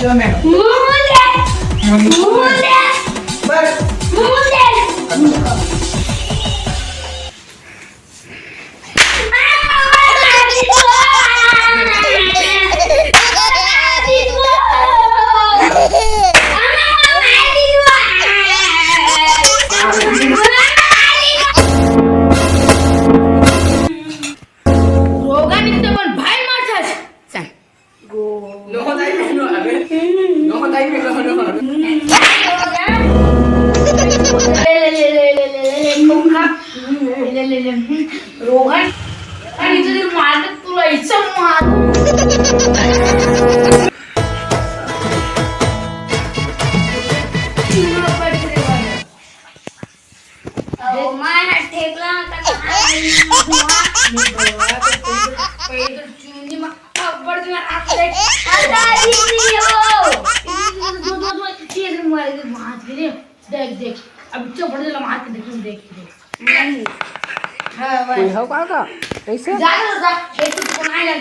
जो मैं रोहन आणि तुझे मारत तुला इच्छा मार देख देख अब चौपड़ दिला मार के देख देख कोई हो का कैसे जा जा ये तो कोण आहे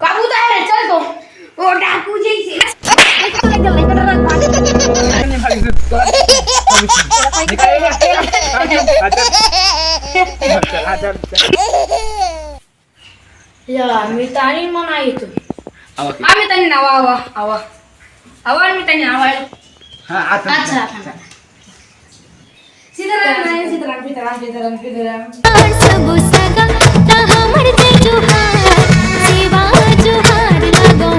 काबू आहे चल तो ओ डाकू जी या मी तानी म्हणा येतो आम्ही तानी नावा आवा आवा आवा मी तानी नावा हां आता अच्छा सीताराम नाही सीताराम सीताराम सीताराम सीताराम सब सगा तहाँ मरते जुहार सेवा जुहार लगो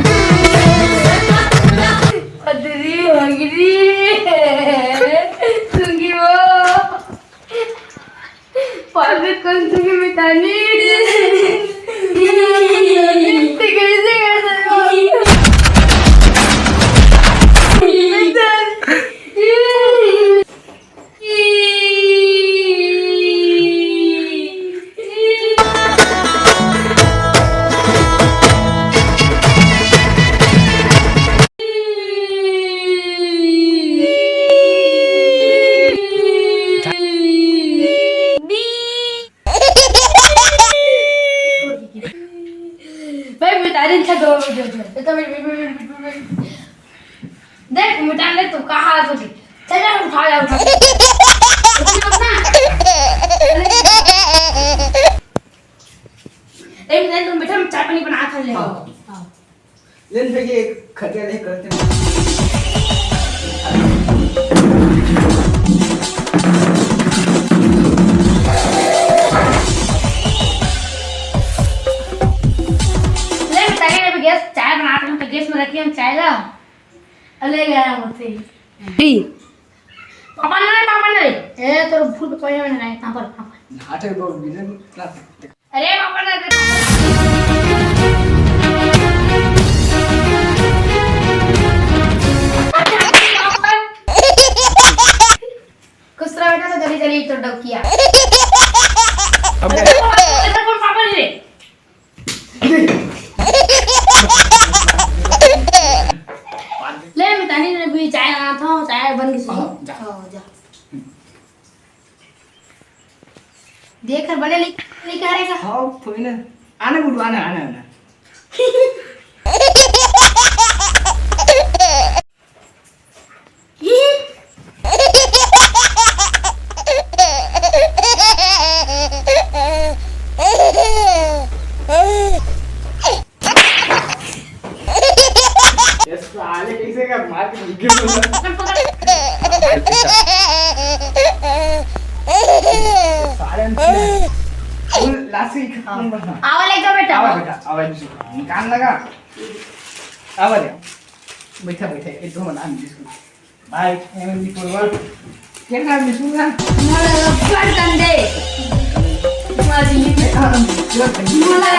अदरी हंगरी तुंगी वो पावे कौन तुंगी मी तानी ते कैसे देख मिटान ले तू कहाँ आ तू चला उठा ले उठा एक मिनट तुम बेटा चाय पानी बना कर ले लेन पे ये खटिया नहीं करते ले बताइए अभी गैस चाय बनाते हैं तो गैस में रखिए हम चाय ला अले गया मुझसे पापा नहीं ए तो फूल कोई नहीं कहां पर हाथे को बिना क्लास अरे पापा ना कुछ तरह बेटा तो जल्दी जल्दी तो डब किया कौन पापा जी ले मैं तानी ने भी चाय आना था चाय बन गई जा जा देख कर बड़े लेके आ रहेगा हां कोई ना आना बुडू आना आना आना ये साले कैसे का मार के निकल लासी खत्म बना आवा लेगा बेटा आवाज कान लगा आवाज बैठा बैठा एक दो मना बिस्कुट भाई एमन दी कोरवा क्या काम बिस्कुट ना मला रब्बर कंदे माझी ये मला